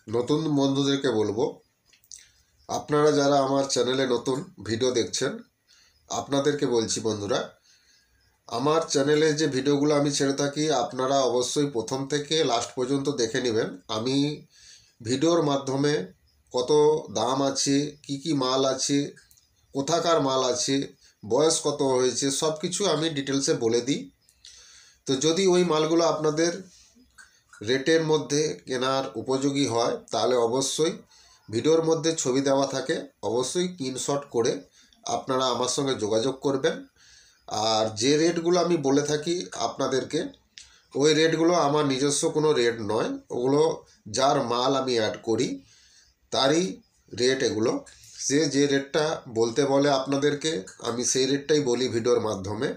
নতুন বন্ধুদেরকে বলবো, আপনারা যারা আমার চ্যানেলে নতুন ভিডিও দেখছেন, আপনাদেরকে বলছি বন্ধুরা, আমার চ্যানেলে যে ভিডিওগুলো আমি ছেড়ে থাকি আপনারা অবশ্যই প্রথম থেকে লাস্ট পর্যন্ত দেখে নেবেন। আমি ভিডিওর মাধ্যমে কত দাম আছে, কি কি মাল আছে, কোথাকার মাল আছে, বয়স কত হয়েছে, সব কিছু আমি ডিটেলসে বলে দিই। তো যদি ওই মালগুলো আপনাদের রেটের মধ্যে কেনার উপযোগী হয় তাহলে অবশ্যই ভিডিওর মধ্যে ছবি দেওয়া থাকে, অবশ্যই স্ক্রিনশট করে আপনারা আমার সঙ্গে যোগাযোগ করবেন। আর যে রেটগুলো আমি বলে থাকি আপনাদেরকে, ওই রেটগুলো আমার নিজস্ব কোনো রেট নয়, ওগুলো যার মাল আমি অ্যাড করি তারই রেট এগুলো। সে যে রেটটা বলতে বলে আপনাদেরকে, আমি সেই রেটটাই বলি ভিডিওর মাধ্যমে।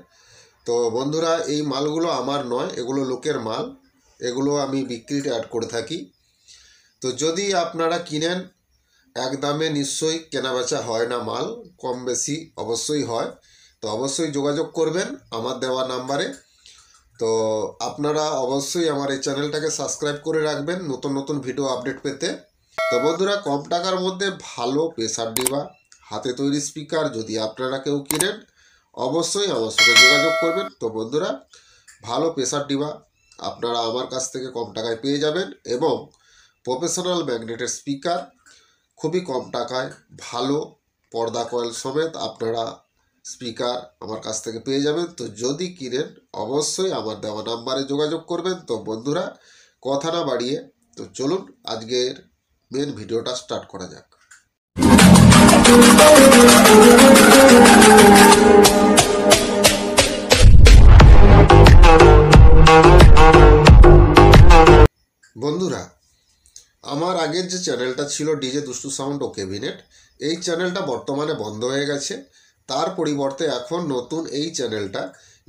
তো বন্ধুরা, এই মালগুলো আমার নয়, এগুলো লোকের মাল, এগুলো আমি বিক্রিতে অ্যাড করে থাকি। তো যদি আপনারা কিনেন, এক দামে নিশ্চয়ই কেনাবেচা হয় না, মাল কম বেশি অবশ্যই হয়। তো অবশ্যই যোগাযোগ করবেন আমার দেওয়া নাম্বারে। তো আপনারা অবশ্যই আমার এই চ্যানেলটাকে সাবস্ক্রাইব করে রাখবেন নতুন নতুন ভিডিও আপডেট পেতে। তো বন্ধুরা, কম টাকার মধ্যে ভালো প্রেসার ডিবা হাতে তৈরি স্পিকার যদি আপনারা কেউ কিনেন, অবশ্যই আমার সাথে যোগাযোগ করবেন। তো বন্ধুরা, ভালো প্রেসার ডিবা আপনারা আমার কাছ থেকে কম টাকায় পেয়ে যাবেন, এবং প্রফেশনাল ম্যাগনেটের স্পিকার খুবই কম টাকায় ভালো পর্দা কয়েল সমেত আপনারা স্পিকার আমার কাছ থেকে পেয়ে যাবেন। তো যদি কিনেন অবশ্যই আমার দেওয়া নাম্বারে যোগাযোগ করবেন। তো বন্ধুরা, কথা না বাড়িয়ে তো চলুন আজকের মেন ভিডিওটা স্টার্ট করা যাক। বন্ধুরা, আমার আগের যে চ্যানেলটা ছিল ডিজে দুষ্টু সাউন্ড ও ক্যাবিনেট, এই চ্যানেলটা বর্তমানে বন্ধ হয়ে গেছে। তার পরিবর্তে এখন নতুন এই চ্যানেলটা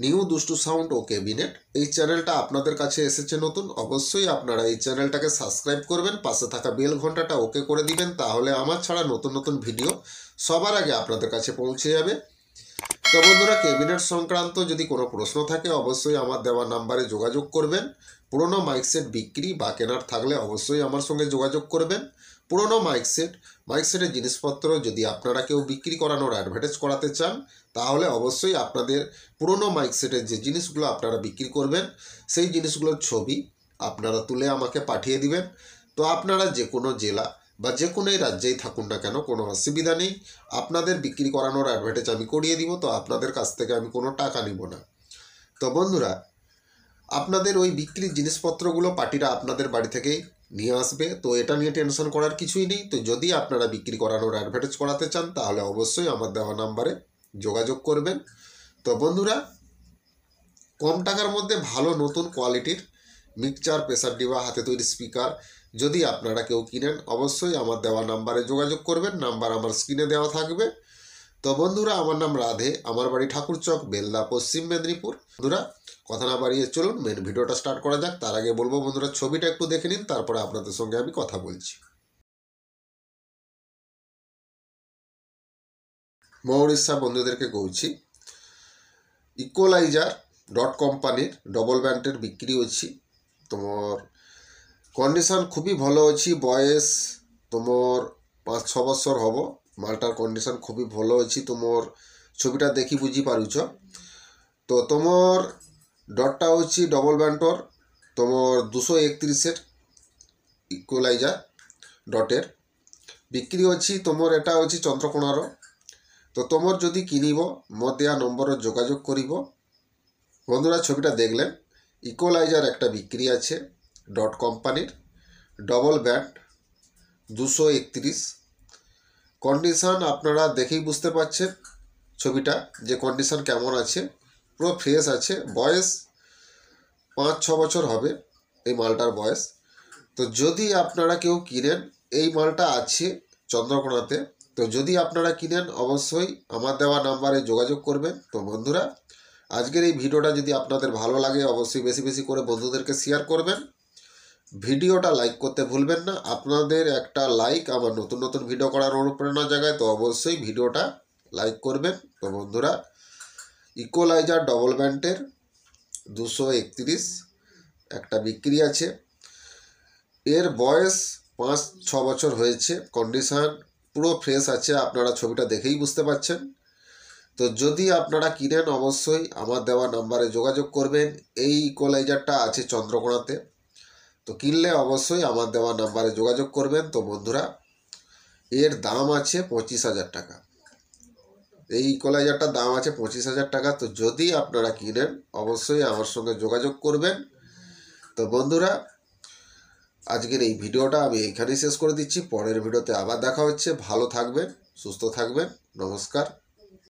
নিউ দুষ্টু সাউন্ড ও ক্যাবিনেট, এই চ্যানেলটা আপনাদের কাছে এসেছে নতুন। অবশ্যই আপনারা এই চ্যানেলটাকে সাবস্ক্রাইব করবেন, পাশে থাকা বেল ঘন্টাটা ওকে করে দিবেন, তাহলে আমার ছাড়া নতুন নতুন ভিডিও সবার আগে আপনাদের কাছে পৌঁছে যাবে। তো বন্ধুরা, ক্যাবিনেট সংক্রান্ত যদি কোনো প্রশ্ন থাকে অবশ্যই আমার দেওয়া নাম্বারে যোগাযোগ করবেন। পুরনো মাইক সেট বিক্রি বা কেনার থাকলে অবশ্যই আমার সঙ্গে যোগাযোগ করবেন। পুরনো মাইক সেটের জিনিসপত্র যদি আপনারা কেউ বিক্রি করানোর অ্যাডভার্টাইজ করাতে চান, তাহলে অবশ্যই আপনাদের পুরনো মাইক সেটের যে জিনিসগুলো আপনারা বিক্রি করবেন সেই জিনিসগুলোর ছবি আপনারা তুলে আমাকে পাঠিয়ে দিবেন। তো আপনারা যে কোনো জেলা বা যে কোনো রাজ্যেই থাকুন না কেন, কোনো অসুবিধা নেই, আপনাদের বিক্রি করানোর অ্যাডভার্টাইজ আমি করিয়ে দিব। তো আপনাদের কাছ থেকে আমি কোনো টাকা নিব না। তো বন্ধুরা, আপনাদের ওই বিক্রির জিনিসপত্রগুলো পার্টিরা আপনাদের বাড়ি থেকেই নিয়ে আসবে, তো এটা নিয়ে টেনশন করার কিছুই নেই। তো যদি আপনারা বিক্রি করানোর অ্যাডভার্টাইজ করাতে চান তাহলে অবশ্যই আমার দেওয়া নাম্বারে যোগাযোগ করবেন। তো বন্ধুরা, কম টাকার মধ্যে ভালো নতুন কোয়ালিটির মিক্সচার, প্রেসার ডিবা, হাতে তৈরি স্পিকার যদি আপনারা কেউ কিনেন অবশ্যই আমার দেওয়া নাম্বারে যোগাযোগ করবেন। নাম্বার আমার স্ক্রিনে দেওয়া থাকবে। তো বন্ধুরা, আমার নাম রাধে, আমার বাড়ি ঠাকুরচক, বেলদা, পশ্চিম মেদিনীপুর। বন্ধুরা, কথা না বাড়িয়ে চলুন মেন ভিডিওটা স্টার্ট করা যাক। তার আগে বলবো বন্ধুরা, ছবিটা একটু দেখে নিন, তারপরে আপনাদের সঙ্গে আমি কথা বলছি। ମୋ ଓଡ଼ିଶା বন্ধুদেরকে কହୁଛି, ইকোলাইজার ডট কোম্পানির ডবল ব্যান্ডের বিক্রি অছি। তোমার কন্ডিশন খুবই ভালো অছি, বয়স তোমার 5-6 বছর হব। মালটার কন্ডিশন খুবই ভালো অছি, তোমার ছবিটা দেখি বুঝি পারুছ। তো তোমার ডটটা হচ্ছে ডবল ব্যান্ডর, তোমার 231 ইকুয়ালাইজার ডটের বিক্রি অছি। তোমার এটা হচ্ছে চন্দ্রকোণার। তো তোমার যদি কিনিব মোর দেওয়া নম্বরে যোগাযোগ করিব। বন্ধুরা, ছবিটা দেখলেন, ইকুয়ালাইজার একটা বিক্রি আছে ডট কোম্পানির, ডবল ব্যান্ড 231। কন্ডিশন আপনারা দেখেই বুঝতে পারছেন ছবিটা যে কন্ডিশন কেমন আছে, পুরো ফ্রেশ আছে। বয়স 5-6 বছর হবে এই মালটার বয়স। তো যদি আপনারা কেউ কিনেন, এই মালটা আছে চন্দ্রকোনাতে, তো যদি আপনারা কিনেন অবশ্যই আমার দেওয়া নাম্বারে যোগাযোগ করবেন। তো বন্ধুরা, আজকের এই ভিডিওটা যদি আপনাদের ভালো লাগে অবশ্যই বেশি বেশি করে বন্ধুদেরকে শেয়ার করবেন। ভিডিওটা লাইক করতে ভুলবেন না, আপনাদের একটা লাইক আমার নতুন নতুন ভিডিও করার অনুপ্রেরণা জাগায়। তো অবশ্যই ভিডিওটা লাইক করবেন। তো বন্ধুরা, ইকোলাইজার ডবল ব্যান্ডের 231 একটা বিক্রি আছে। এর বয়স 5-6 বছর হয়েছে, কন্ডিশান পুরো ফ্রেশ আছে, আপনারা ছবিটা দেখেই বুঝতে পারছেন। তো যদি আপনারা কিনেন অবশ্যই আমার দেওয়া নাম্বারে যোগাযোগ করবেন। এই ইকোলাইজারটা আছে চন্দ্রকোনাতে, তো কিনলে অবশ্যই আমার দেওয়া নাম্বারে যোগাযোগ করবেন। তো বন্ধুরা, এর দাম আছে 25,000 টাকা। এই ইকোলাইজারটার দাম আছে 25,000 টাকা। তো যদি আপনারা কিনেন অবশ্যই আমার সঙ্গে যোগাযোগ করবেন। তো বন্ধুরা, আজকের এই ভিডিওটা আমি এইখানেই শেষ করে দিচ্ছি। পরের ভিডিওতে আবার দেখা হচ্ছে। ভালো থাকবেন, সুস্থ থাকবেন। নমস্কার।